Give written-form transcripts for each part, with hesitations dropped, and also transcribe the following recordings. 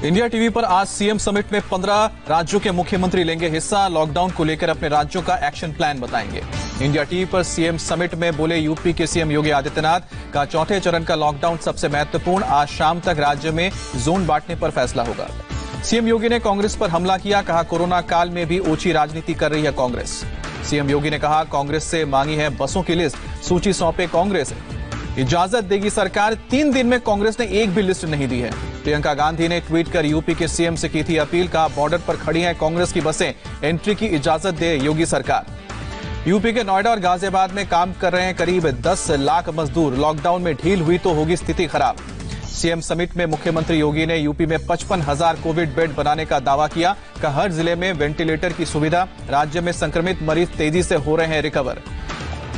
India TV पर आज CM summit में 15 राज्यों के मुख्यमंत्री लेंगे हिस्सा। लॉकडाउन को लेकर अपने राज्यों का एक्शन प्लान बताएंगे। इंडिया टीवी पर सीएम समिट में बोले यूपी के सीएम योगी आदित्यनाथ का चौथे चरण का लॉकडाउन सबसे महत्वपूर्ण। आज शाम तक राज्य में जोन बांटने पर फैसला होगा। सीएम योगी ने कांग्रेस पर हमला किया, कहा कोरोना काल में भी ओछी राजनीति कर रही है कांग्रेस। सीएम योगी ने कहा कांग्रेस से मांगी है बसों की लिस्ट, सूची सौंपे कांग्रेस। इजाजत देगी सरकार, 3 दिन में कांग्रेस ने एक भी लिस्ट नहीं दी है। प्रियंका गांधी ने ट्वीट कर यूपी के सीएम से की थी अपील, कहा बॉर्डर पर खड़ी हैं कांग्रेस की बसें, एंट्री की इजाजत दे योगी सरकार। यूपी के नोएडा और गाजियाबाद में काम कर रहे हैं करीब 10 लाख मजदूर। लॉकडाउन में ढील हुई तो होगी स्थिति खराब। सीएम समिट में मुख्यमंत्री योगी ने यूपी में 55,000 कोविड बेड बनाने का दावा किया, कहा हर जिले में वेंटिलेटर की सुविधा। राज्य में संक्रमित मरीज तेजी से हो रहे हैं रिकवर।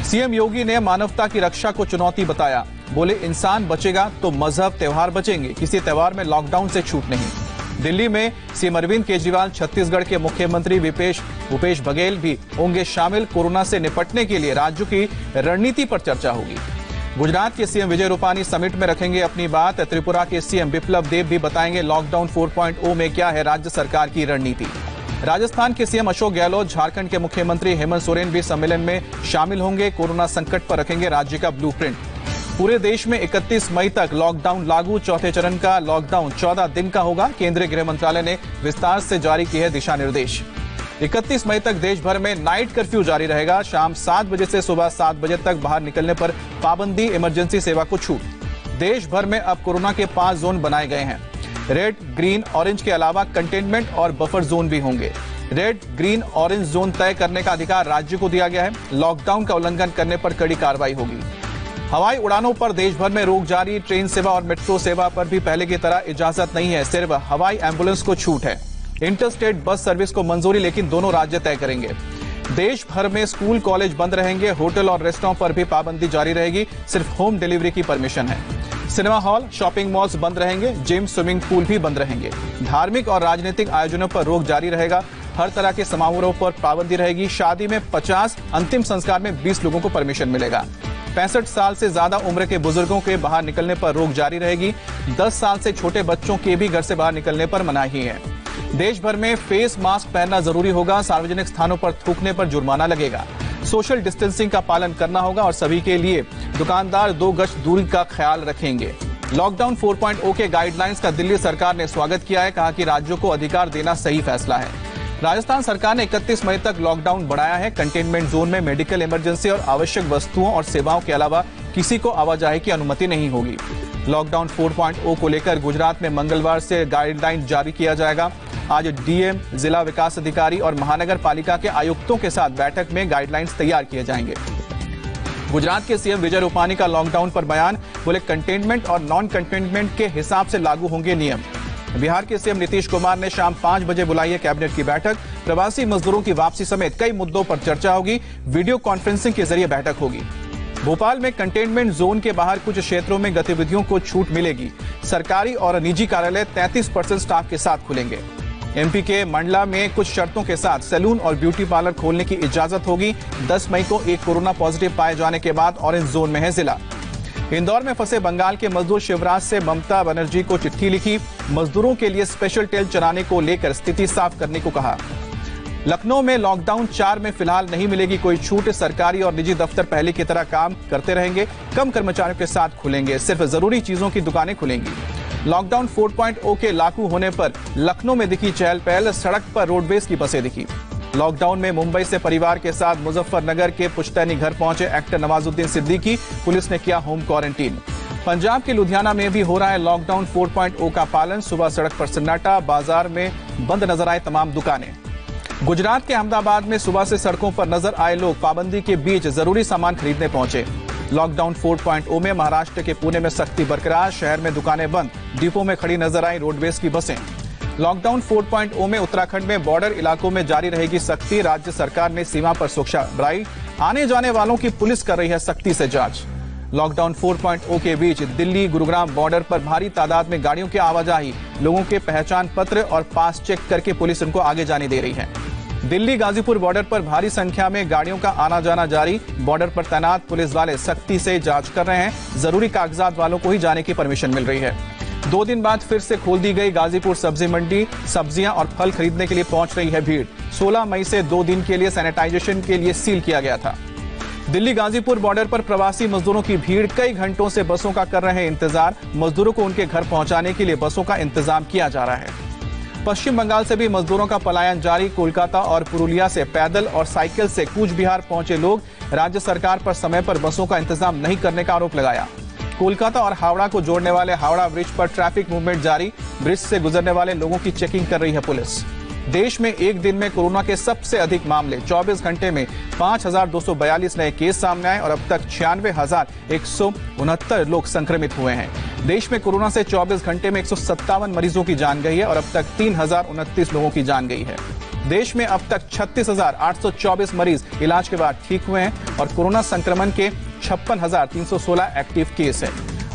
सीएम योगी ने मानवता की रक्षा को चुनौती बताया, बोले इंसान बचेगा तो मजहब त्योहार बचेंगे, किसी त्योहार में लॉकडाउन से छूट नहीं। दिल्ली में सीएम अरविंद केजरीवाल, छत्तीसगढ़ के मुख्यमंत्री भूपेश बघेल भी होंगे शामिल। कोरोना से निपटने के लिए राज्यों की रणनीति पर चर्चा होगी। गुजरात के सीएम विजय रूपानी समिट में रखेंगे अपनी बात। त्रिपुरा के सीएम बिप्लब देब भी बताएंगे लॉकडाउन 4.0 में क्या है राज्य सरकार की रणनीति। राजस्थान के सीएम अशोक गहलोत, झारखंड के मुख्यमंत्री हेमंत सोरेन भी सम्मेलन में शामिल होंगे। कोरोना संकट पर रखेंगे राज्य का ब्लूप्रिंट। पूरे देश में 31 मई तक लॉकडाउन लागू। चौथे चरण का लॉकडाउन 14 दिन का होगा। केंद्रीय गृह मंत्रालय ने विस्तार से जारी किए हैं दिशा निर्देश। 31 मई तक देश भर में नाइट कर्फ्यू जारी रहेगा। शाम 7 बजे से सुबह 7 बजे तक बाहर निकलने पर पाबंदी, इमरजेंसी सेवा को छूट। देश भर में अब कोरोना के 5 जोन बनाए गए हैं। रेड, ग्रीन, ऑरेंज के अलावा कंटेनमेंट और बफर जोन भी होंगे। रेड, ग्रीन, ऑरेंज जोन तय करने का अधिकार राज्य को दिया गया है। लॉकडाउन का उल्लंघन करने पर कड़ी कार्रवाई होगी। हवाई उड़ानों पर देश भर में रोक जारी। ट्रेन सेवा और मेट्रो सेवा पर भी पहले की तरह इजाजत नहीं है, सिर्फ हवाई एम्बुलेंस को छूट है। इंटरस्टेट बस सर्विस को मंजूरी, लेकिन दोनों राज्य तय करेंगे। देश भर में स्कूल कॉलेज बंद रहेंगे। होटल और रेस्टोरेंट पर भी पाबंदी जारी रहेगी, सिर्फ होम डिलीवरी की परमिशन है। सिनेमा हॉल, शॉपिंग मॉल्स बंद रहेंगे। जिम, स्विमिंग पूल भी बंद रहेंगे। धार्मिक और राजनीतिक आयोजनों पर रोक जारी रहेगा। हर तरह के समारोह पर पाबंदी रहेगी। शादी में 50, अंतिम संस्कार में 20 लोगों को परमिशन मिलेगा। 65 साल से ज्यादा उम्र के बुजुर्गों के बाहर निकलने पर रोक जारी रहेगी। 10 साल से छोटे बच्चों के भी घर से बाहर निकलने पर मनाही है। देश भर में फेस मास्क पहनना जरूरी होगा। सार्वजनिक स्थानों पर थूकने पर जुर्माना लगेगा। सोशल डिस्टेंसिंग का पालन करना होगा और सभी के लिए दुकानदार 2 गज दूरी का ख्याल रखेंगे। लॉकडाउन 4.0 के गाइडलाइंस का दिल्ली सरकार ने स्वागत किया है, कहा कि राज्यों को अधिकार देना सही फैसला है। राजस्थान सरकार ने 31 मई तक लॉकडाउन बढ़ाया है। कंटेनमेंट जोन में मेडिकल इमरजेंसी और आवश्यक वस्तुओं और सेवाओं के अलावा किसी को आवाजाही की अनुमति नहीं होगी। लॉकडाउन 4.0 को लेकर गुजरात में मंगलवार से गाइडलाइन जारी किया जाएगा। आज डीएम, जिला विकास अधिकारी और महानगर पालिका के आयुक्तों के साथ बैठक में गाइडलाइंस तैयार किए जाएंगे। गुजरात के सीएम विजय रूपानी का लॉकडाउन पर बयान, बोले कंटेनमेंट और नॉन कंटेनमेंट के हिसाब से लागू होंगे नियम। बिहार के सीएम नीतीश कुमार ने शाम 5 बजे बुलाई है कैबिनेट की बैठक। प्रवासी मजदूरों की वापसी समेत कई मुद्दों पर चर्चा होगी। वीडियो कॉन्फ्रेंसिंग के जरिए बैठक होगी। भोपाल में कंटेनमेंट जोन के बाहर कुछ क्षेत्रों में गतिविधियों को छूट मिलेगी। सरकारी और निजी कार्यालय 33% स्टाफ के साथ खुलेंगे। एमपी के मंडला में कुछ शर्तों के साथ सैलून और ब्यूटी पार्लर खोलने की इजाजत होगी। 10 मई को एक कोरोना पॉजिटिव पाए जाने के बाद ऑरेंज जोन में है जिला। इंदौर में फंसे बंगाल के मजदूर शिवराज से ममता बनर्जी को चिट्ठी लिखी। मजदूरों के लिए स्पेशल ट्रेन चलाने को लेकर स्थिति साफ करने को कहा। लखनऊ में लॉकडाउन 4 में फिलहाल नहीं मिलेगी कोई छूट। सरकारी और निजी दफ्तर पहले की तरह काम करते रहेंगे। कम कर्मचारियों के साथ खुलेंगे। सिर्फ जरूरी चीजों की दुकानें खुलेंगी। लॉकडाउन 4.0 के लागू होने पर लखनऊ में दिखी चहल पहल। सड़क पर रोडवेज की बसें दिखी। लॉकडाउन में मुंबई से परिवार के साथ मुजफ्फरनगर के पुश्तैनी घर पहुंचे एक्टर नवाजुद्दीन सिद्दीकी। पुलिस ने किया होम क्वारंटीन। पंजाब के लुधियाना में भी हो रहा है लॉकडाउन 4.0 का पालन। सुबह सड़क पर सन्नाटा, बाजार में बंद नजर आए तमाम दुकानें। गुजरात के अहमदाबाद में सुबह से सड़कों पर नजर आए लोग। पाबंदी के बीच जरूरी सामान खरीदने पहुंचे। लॉकडाउन 4.0 में महाराष्ट्र के पुणे में सख्ती बरकरार। शहर में दुकानें बंद। डिपो में खड़ी नजर आई रोडवेज की बसें। लॉकडाउन 4.0 में उत्तराखंड में बॉर्डर इलाकों में जारी रहेगी सख्ती। राज्य सरकार ने सीमा पर सुरक्षा बढ़ाई। आने जाने वालों की पुलिस कर रही है सख्ती से जांच। लॉकडाउन 4.0 के बीच दिल्ली गुरुग्राम बॉर्डर पर भारी तादाद में गाड़ियों की आवाजाही। लोगों के पहचान पत्र और पास चेक करके पुलिस उनको आगे जाने दे रही है। दिल्ली गाजीपुर बॉर्डर पर भारी संख्या में गाड़ियों का आना जाना जारी। बॉर्डर पर तैनात पुलिस वाले सख्ती से जांच कर रहे हैं। जरूरी कागजात वालों को ही जाने की परमिशन मिल रही है। 2 दिन बाद फिर से खोल दी गई गाजीपुर सब्जी मंडी। सब्जियां और फल खरीदने के लिए पहुंच रही है भीड़। 16 मई से 2 दिन के लिए सैनिटाइजेशन के लिए सील किया गया था। दिल्ली गाजीपुर बॉर्डर पर प्रवासी मजदूरों की भीड़। कई घंटों से बसों का कर रहे हैं इंतजार। मजदूरों को उनके घर पहुंचाने के लिए बसों का इंतजाम किया जा रहा है। पश्चिम बंगाल से भी मजदूरों का पलायन जारी। कोलकाता और पुरुलिया से पैदल और साइकिल से कूच बिहार पहुंचे लोग। राज्य सरकार पर समय पर बसों का इंतजाम नहीं करने का आरोप लगाया। कोलकाता और हावड़ा को जोड़ने वाले हावड़ा ब्रिज पर ट्रैफिक मूवमेंट जारी। ब्रिज से गुजरने वाले लोगों की चेकिंग कर रही है पुलिस। देश में एक दिन में कोरोना के सबसे अधिक मामले। 24 घंटे में 5,242 नए केस सामने आए और अब तक 96,169 लोग संक्रमित हुए हैं। देश में कोरोना से 24 घंटे में 157 मरीजों की जान गई है और अब तक 3,029 लोगों की जान गई है। देश में अब तक 36,824 मरीज इलाज के बाद ठीक हुए हैं और कोरोना संक्रमण के 56,316 एक्टिव केस है।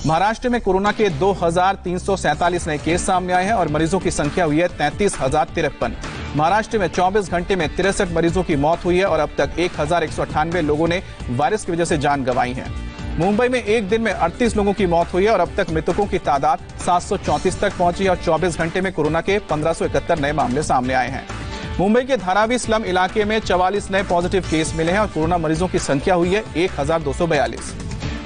महाराष्ट्र में कोरोना के 2,347 नए केस सामने आए हैं और मरीजों की संख्या हुई है 33,053। महाराष्ट्र में 24 घंटे में 63 मरीजों की मौत हुई है और अब तक 1,198 लोगों ने वायरस की वजह से जान गंवाई है। मुंबई में एक दिन में 38 लोगों की मौत हुई है और अब तक मृतकों की तादाद 734 तक पहुंची है और 24 घंटे में कोरोना के 1571 नए मामले सामने आए हैं। मुंबई के धारावी स्लम इलाके में 44 नए पॉजिटिव केस मिले हैं और कोरोना मरीजों की संख्या हुई है 1,242।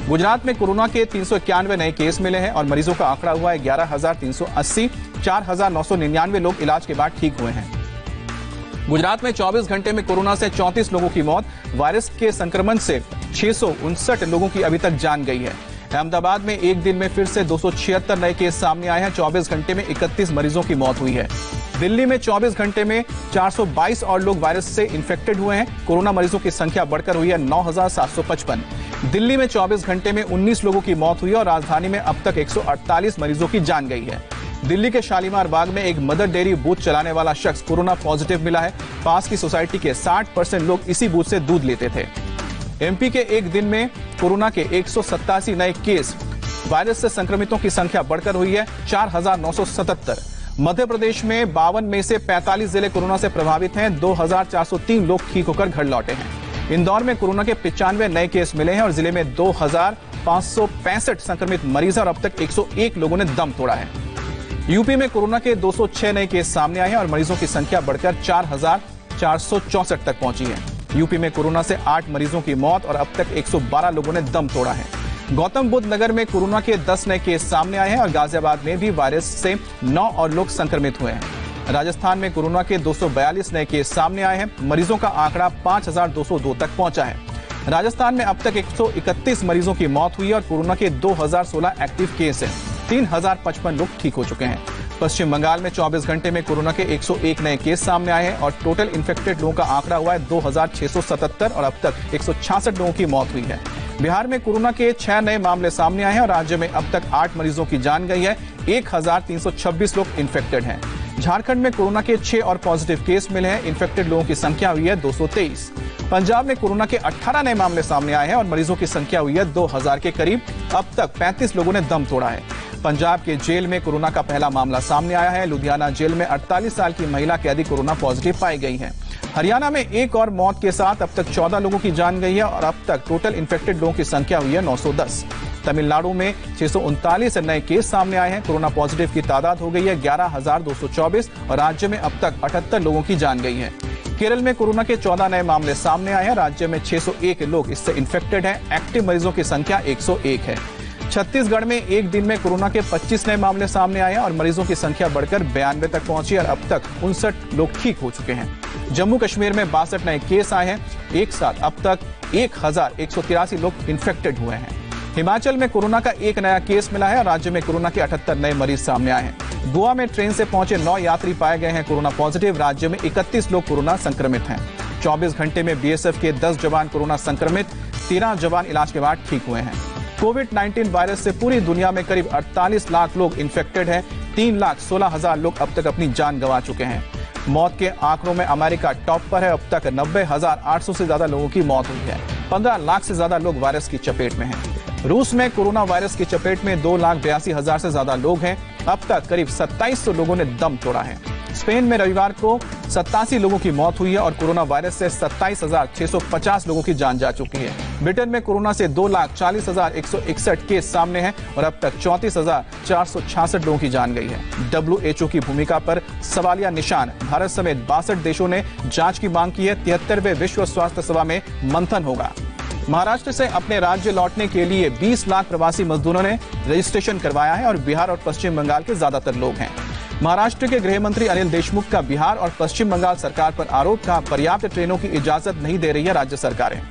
गुजरात में कोरोना के 391 नए केस मिले हैं और मरीजों का आंकड़ा हुआ है 11,380। 4,999 लोग इलाज के बाद ठीक हुए हैं। गुजरात में 24 घंटे में कोरोना से 34 लोगों की मौत। वायरस के संक्रमण से 659 लोगों की अभी तक जान गई है। अहमदाबाद में एक दिन में फिर से 276 नए केस सामने आए हैं। 24 घंटे में 31 मरीजों की मौत हुई है। दिल्ली में 24 घंटे में 422 और लोग वायरस से इन्फेक्टेड हुए हैं। कोरोना मरीजों की संख्या बढ़कर हुई है 9,755। दिल्ली में 24 घंटे में 19 लोगों की मौत हुई है और राजधानी में अब तक 148 मरीजों की जान गई है। दिल्ली के शालीमार बाग में एक मदर डेयरी बूथ चलाने वाला शख्स कोरोना पॉजिटिव मिला है। पास की सोसाइटी के 60% लोग इसी बूथ से दूध लेते थे। एमपी के एक दिन में कोरोना के 187 नए केस। वायरस से संक्रमितों की संख्या बढ़कर हुई है 4,977। मध्य प्रदेश में 52 में से 45 जिले कोरोना से प्रभावित हैं। 2,403 लोग ठीक होकर घर लौटे हैं। इंदौर में कोरोना के 95 नए केस मिले हैं और जिले में 2,565 संक्रमित मरीज और अब तक 101 लोगों ने दम तोड़ा है। यूपी में कोरोना के 206 नए केस सामने आए हैं और मरीजों की संख्या बढ़कर 4,464 तक पहुंची है। यूपी में कोरोना से 8 मरीजों की मौत और अब तक 112 लोगों ने दम तोड़ा है। गौतम बुद्ध नगर में कोरोना के 10 नए केस सामने आए हैं और गाजियाबाद में भी वायरस से 9 और लोग संक्रमित हुए हैं। राजस्थान में कोरोना के 242 नए केस सामने आए हैं। मरीजों का आंकड़ा 5,202 तक पहुंचा है। राजस्थान में अब तक 131 मरीजों की मौत हुई है और कोरोना के 2,016 एक्टिव केस हैं। 3,055 लोग ठीक हो चुके हैं। पश्चिम बंगाल में 24 घंटे में कोरोना के 101 नए केस सामने आए हैं और टोटल इन्फेक्टेड लोगों का आंकड़ा हुआ है 2,677 और अब तक 166 लोगों की मौत हुई है। बिहार में कोरोना के 6 नए मामले सामने आए हैं और राज्य में अब तक 8 मरीजों की जान गई है। 1,326 लोग इन्फेक्टेड हैं। झारखंड में कोरोना के 6 और पॉजिटिव केस मिले हैं। इन्फेक्टेड लोगों की संख्या हुई है 223। पंजाब में कोरोना के 18 नए मामले सामने आए हैं और मरीजों की संख्या हुई है 2,000 के करीब। अब तक 35 लोगों ने दम तोड़ा है। पंजाब के जेल में कोरोना का पहला मामला सामने आया है। लुधियाना जेल में 48 साल की महिला कैदी कोरोना पॉजिटिव पाई गई है। हरियाणा में एक और मौत के साथ अब तक 14 लोगों की जान गई है और अब तक टोटल इन्फेक्टेड लोगों की संख्या हुई है 910। तमिलनाडु में 639 नए केस सामने आए हैं। कोरोना पॉजिटिव की तादाद हो गई है 11,224 और राज्य में अब तक 78 लोगों की जान गई है। केरल में कोरोना के 14 नए मामले सामने आए हैं। राज्य में 601 लोग इससे इन्फेक्टेड हैं। एक्टिव मरीजों की संख्या 101 है। छत्तीसगढ़ में एक दिन में कोरोना के 25 नए मामले सामने आए हैं और मरीजों की संख्या बढ़कर 92 तक पहुंची और अब तक 59 लोग ठीक हो चुके हैं। जम्मू कश्मीर में 62 नए केस आए हैं। एक साथ अब तक 1,183 लोग इन्फेक्टेड हुए हैं। हिमाचल में कोरोना का एक नया केस मिला है और राज्य में कोरोना के 78 नए मरीज सामने आए हैं। गोवा में ट्रेन से पहुंचे 9 यात्री पाए गए हैं कोरोना पॉजिटिव। राज्य में 31 लोग कोरोना संक्रमित हैं। 24 घंटे में बीएसएफ के 10 जवान कोरोना संक्रमित, 13 जवान इलाज के बाद ठीक हुए हैं। कोविड-19 वायरस से पूरी दुनिया में करीब 48 लाख लोग इन्फेक्टेड हैं। 3,16,000 लोग अब तक अपनी जान गंवा चुके हैं। मौत के आंकड़ों में अमेरिका टॉप पर है। अब तक 90,800 से ज्यादा लोगों की मौत हुई है। 15 लाख से ज्यादा लोग वायरस की चपेट में हैं। रूस में कोरोना वायरस की चपेट में 2,82,000 से ज्यादा लोग हैं। अब तक करीब 2,700 लोगों ने दम तोड़ा है। स्पेन में रविवार को 87 लोगों की मौत हुई है और कोरोना वायरस से 27,650 लोगों की जान जा चुकी है। ब्रिटेन में कोरोना से 2,40,161 केस सामने हैं और अब तक 34,466 लोगों की जान गई है। WHO की भूमिका पर सवालिया निशान। भारत समेत 62 देशों ने जांच की मांग की है। 73वें विश्व स्वास्थ्य सभा में मंथन होगा। महाराष्ट्र से अपने राज्य लौटने के लिए 20 लाख प्रवासी मजदूरों ने रजिस्ट्रेशन करवाया है और बिहार और पश्चिम बंगाल के ज्यादातर लोग हैं। महाराष्ट्र के गृह मंत्री अनिल देशमुख का बिहार और पश्चिम बंगाल सरकार पर आरोप था, पर्याप्त ट्रेनों की इजाजत नहीं दे रही है राज्य सरकारें।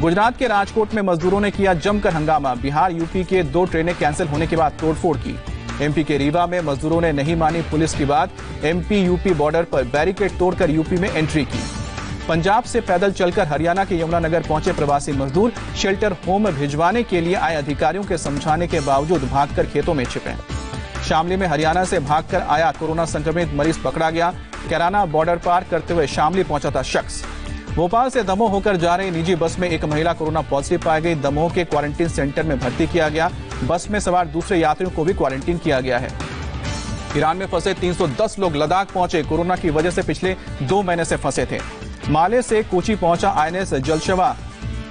गुजरात के राजकोट में मजदूरों ने किया जमकर हंगामा। बिहार यूपी के 2 ट्रेनें कैंसिल होने के बाद तोड़फोड़ की। एमपी के रीवा में मजदूरों ने नहीं मानी पुलिस की बात। एमपी यूपी बॉर्डर पर बैरिकेड तोड़कर यूपी में एंट्री की। पंजाब से पैदल चलकर हरियाणा के यमुनानगर पहुंचे प्रवासी मजदूर शेल्टर होम भिजवाने के लिए आए अधिकारियों के समझाने के बावजूद भागकर खेतों में छिपे। शामली में हरियाणा से भागकर आया कोरोना संक्रमित मरीज पकड़ा गया। कैराना बॉर्डर पार करते हुए शामली पहुंचा था शख्स। भोपाल से दमोह होकर जा रही निजी बस में एक महिला कोरोना पॉजिटिव पाई गई। दमोह के क्वारंटीन सेंटर में भर्ती किया गया। बस में सवार दूसरे यात्रियों को भी क्वारंटीन किया गया है। ईरान में फंसे 310 लोग लद्दाख पहुंचे। कोरोना की वजह से पिछले 2 महीने से फंसे थे। माले से कोची पहुंचा INS जलशवा।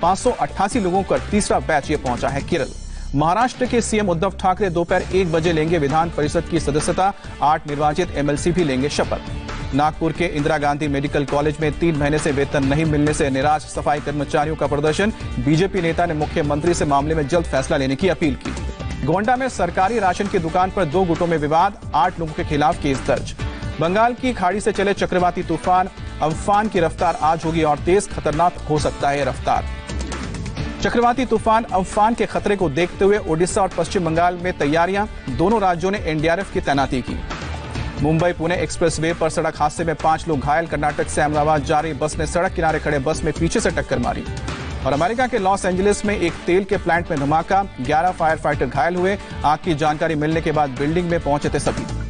588 लोगों का तीसरा बैच ये पहुंचा है केरल। महाराष्ट्र के सीएम उद्धव ठाकरे दोपहर 1 बजे लेंगे विधान परिषद की सदस्यता। 8 निर्वाचित MLC भी लेंगे शपथ। नागपुर के इंदिरा गांधी मेडिकल कॉलेज में 3 महीने से वेतन नहीं मिलने से निराश सफाई कर्मचारियों का प्रदर्शन। बीजेपी नेता ने मुख्यमंत्री से मामले में जल्द फैसला लेने की अपील की। गोंडा में सरकारी राशन की दुकान पर 2 गुटों में विवाद। 8 लोगों के खिलाफ केस दर्ज। बंगाल की खाड़ी से चले चक्रवाती तूफान अम्फान की रफ्तार आज होगी और तेज, खतरनाक हो सकता है रफ्तार। चक्रवाती तूफान अम्फान के खतरे को देखते हुए ओडिशा और पश्चिम बंगाल में तैयारियां। दोनों राज्यों ने NDRF की तैनाती की। मुंबई पुणे एक्सप्रेसवे पर सड़क हादसे में 5 लोग घायल। कर्नाटक से अहमदाबाद जा रही बस ने सड़क किनारे खड़े बस में पीछे से टक्कर मारी। और अमेरिका के लॉस एंजलिस में एक तेल के प्लांट में धमाका। 11 फायर फाइटर घायल हुए। आग की जानकारी मिलने के बाद बिल्डिंग में पहुंचे थे सभी।